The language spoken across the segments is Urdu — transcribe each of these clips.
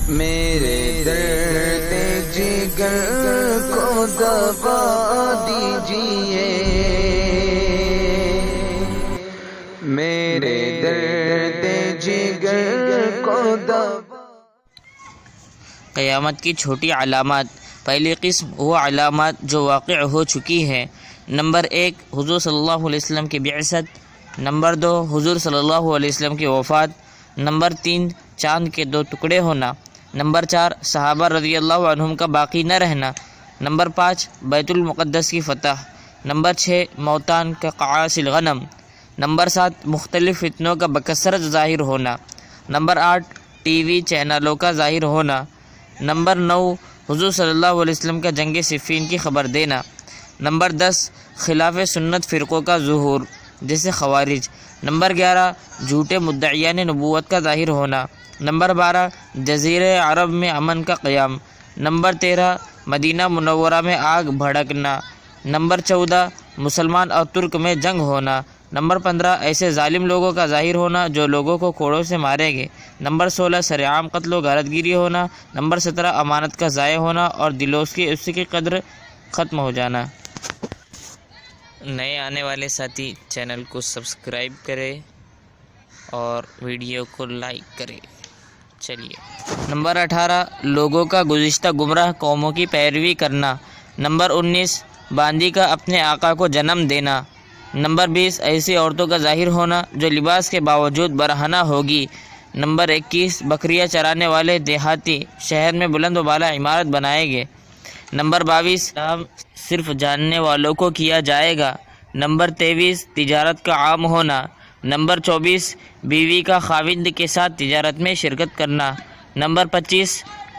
میرے درد جگر کو دبا دیجئے، میرے درد جگر کو دبا۔ قیامت کی چھوٹی علامات۔ پہلی قسم وہ علامات جو واقع ہو چکی ہیں۔ نمبر 1 حضور صلی اللہ علیہ وسلم کی بعثت۔ نمبر 2 حضور صلی اللہ علیہ وسلم کی وفات۔ نمبر 3 چاند کے 2 ٹکڑے ہونا۔ نمبر 4 صحابہ رضی اللہ عنہم کا باقی نہ رہنا۔ نمبر 5 بیت المقدس کی فتح۔ نمبر 6 موتان کا قعاص الغنم۔ نمبر 7 مختلف فتنوں کا بکثرت ظاہر ہونا۔ نمبر 8 ٹی وی چینلوں کا ظاہر ہونا۔ نمبر 9 حضور صلی اللہ علیہ وسلم کا جنگ صفین کی خبر دینا۔ نمبر 10 خلاف سنت فرقوں کا ظہور جیسے خوارج۔ نمبر 11 جھوٹے مدعیان نبوت کا ظاہر ہونا۔ نمبر 12 جزیرہ عرب میں امن کا قیام۔ نمبر 13 مدینہ منورہ میں آگ بھڑکنا۔ نمبر 14 مسلمان اور ترک میں جنگ ہونا۔ نمبر 15 ایسے ظالم لوگوں کا ظاہر ہونا جو لوگوں کو کوڑوں سے ماریں گے۔ نمبر 16 سرعام قتل و غارت گیری ہونا۔ نمبر 17 امانت کا ضائع ہونا اور دلوس کی اس کی قدر ختم ہو جانا۔ نئے آنے والے ساتھی چینل کو سبسکرائب کریں اور ویڈیو کو لائک کریں۔ چلیے نمبر 18 لوگوں کا گزشتہ گمراہ قوموں کی پیروی کرنا۔ نمبر 19 باندی کا اپنے آقا کو جنم دینا۔ نمبر 20 ایسی عورتوں کا ظاہر ہونا جو لباس کے باوجود برہنہ ہوگی۔ نمبر 21 بکریاں چرانے والے دیہاتی شہر میں بلند و بالا عمارت بنائیں گے۔ نمبر 22 نام صرف جاننے والوں کو کیا جائے گا۔ نمبر 23 تجارت کا عام ہونا۔ نمبر 24 بیوی کا خاوند کے ساتھ تجارت میں شرکت کرنا۔ نمبر 25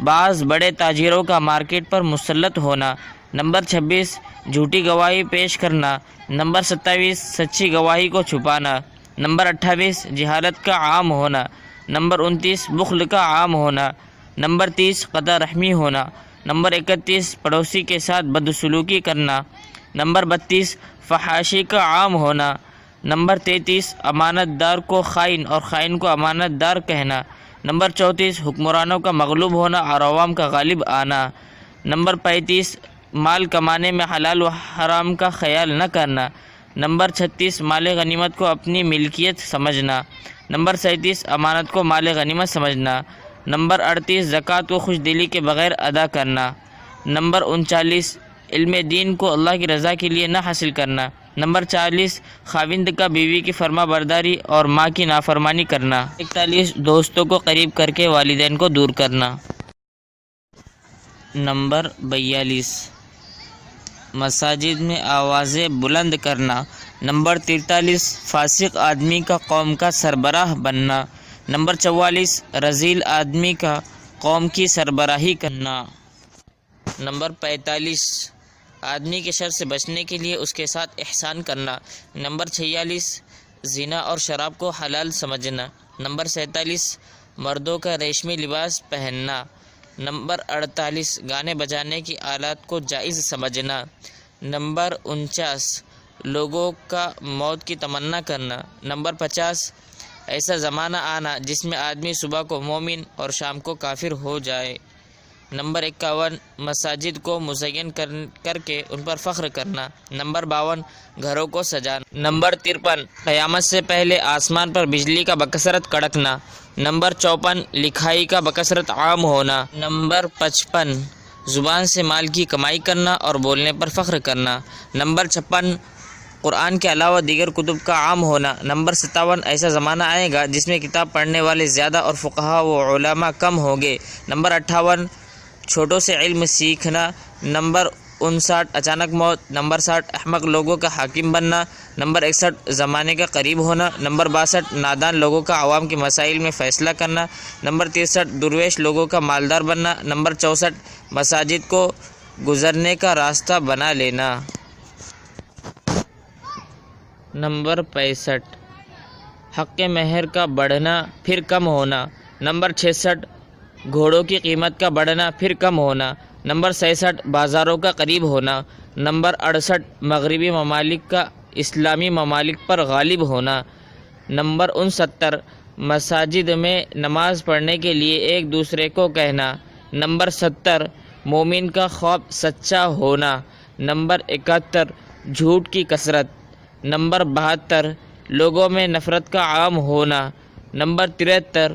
بعض بڑے تاجروں کا مارکیٹ پر مسلط ہونا۔ نمبر 26 جھوٹی گواہی پیش کرنا۔ نمبر 27 سچی گواہی کو چھپانا۔ نمبر 28 جہالت کا عام ہونا۔ نمبر 29 بخل کا عام ہونا۔ نمبر 30 قطع رحمی ہونا۔ نمبر 31 پڑوسی کے ساتھ بدسلوکی کرنا۔ نمبر 32 فحاشی کا عام ہونا۔ نمبر 33 امانت دار کو خائن اور خائن کو امانت دار کہنا۔ نمبر 34 حکمرانوں کا مغلوب ہونا اور عوام کا غالب آنا۔ نمبر 35 مال کمانے میں حلال و حرام کا خیال نہ کرنا۔ نمبر 36 مال غنیمت کو اپنی ملکیت سمجھنا۔ نمبر 37 امانت کو مال غنیمت سمجھنا۔ نمبر 38 زکوٰۃ کو خوش دلی کے بغیر ادا کرنا۔ نمبر 39 علم دین کو اللہ کی رضا کے لیے نہ حاصل کرنا۔ نمبر 40 خاوند کا بیوی کی فرما برداری اور ماں کی نافرمانی کرنا۔ 41 دوستوں کو قریب کر کے والدین کو دور کرنا۔ نمبر 42 مساجد میں آوازیں بلند کرنا۔ نمبر 43 فاسق آدمی کا قوم کا سربراہ بننا۔ نمبر 44 رذیل آدمی کا قوم کی سربراہی کرنا۔ نمبر 45 آدمی کے شر سے بچنے کے لیے اس کے ساتھ احسان کرنا۔ نمبر 46 زنا اور شراب کو حلال سمجھنا۔ نمبر 47 مردوں کا ریشمی لباس پہننا۔ نمبر 48 گانے بجانے کی آلات کو جائز سمجھنا۔ نمبر 49 لوگوں کا موت کی تمنا کرنا۔ نمبر 50 ایسا زمانہ آنا جس میں آدمی صبح کو مومن اور شام کو کافر ہو جائے۔ نمبر 51 مساجد کو مزین کر کے ان پر فخر کرنا۔ نمبر 52 گھروں کو سجانا۔ نمبر 53 قیامت سے پہلے آسمان پر بجلی کا بکثرت کڑکنا۔ نمبر 54 لکھائی کا بکثرت عام ہونا۔ نمبر 55 زبان سے مال کی کمائی کرنا اور بولنے پر فخر کرنا۔ نمبر 56 قرآن کے علاوہ دیگر کتب کا عام ہونا۔ نمبر 57 ایسا زمانہ آئے گا جس میں کتاب پڑھنے والے زیادہ اور فقہا و علماء کم ہوں گے۔ نمبر 58 چھوٹوں سے علم سیکھنا۔ نمبر 59 اچانک موت۔ نمبر 60 احمق لوگوں کا حاکم بننا۔ نمبر 61 زمانے کا قریب ہونا۔ نمبر 62 نادان لوگوں کا عوام کے مسائل میں فیصلہ کرنا۔ نمبر 63 درویش لوگوں کا مالدار بننا۔ نمبر 64 مساجد کو گزرنے کا راستہ بنا لینا۔ نمبر 65 حق مہر کا بڑھنا پھر کم ہونا۔ نمبر 66 گھوڑوں کی قیمت کا بڑھنا پھر کم ہونا۔ نمبر 66 بازاروں کا قریب ہونا۔ نمبر 68 مغربی ممالک کا اسلامی ممالک پر غالب ہونا۔ نمبر 69 مساجد میں نماز پڑھنے کے لیے ایک دوسرے کو کہنا۔ نمبر 70 مومن کا خواب سچا ہونا۔ نمبر 71 جھوٹ کی کثرت۔ نمبر 72 لوگوں میں نفرت کا عام ہونا۔ نمبر 73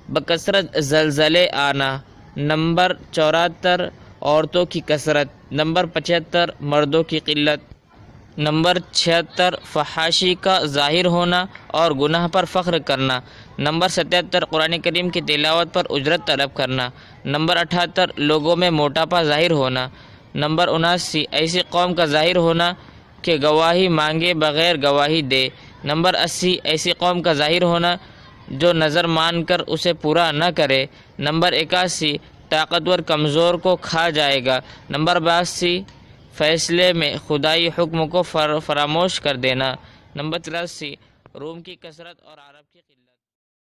بکثرت زلزلے آنا۔ نمبر 74 عورتوں کی کثرت۔ نمبر 75 مردوں کی قلت۔ نمبر 76 فحاشی کا ظاہر ہونا اور گناہ پر فخر کرنا۔ نمبر 77 قرآن کریم کی تلاوت پر اجرت طلب کرنا۔ نمبر 78 لوگوں میں موٹاپا ظاہر ہونا۔ نمبر 79 ایسی قوم کا ظاہر ہونا کہ گواہی مانگے بغیر گواہی دے۔ نمبر 80 ایسی قوم کا ظاہر ہونا جو نظر مان کر اسے پورا نہ کرے۔ نمبر 81 طاقتور کمزور کو کھا جائے گا۔ نمبر 82 فیصلے میں خدائی حکم کو فراموش کر دینا۔ نمبر 83 روم کی کثرت اور عرب کی قلت۔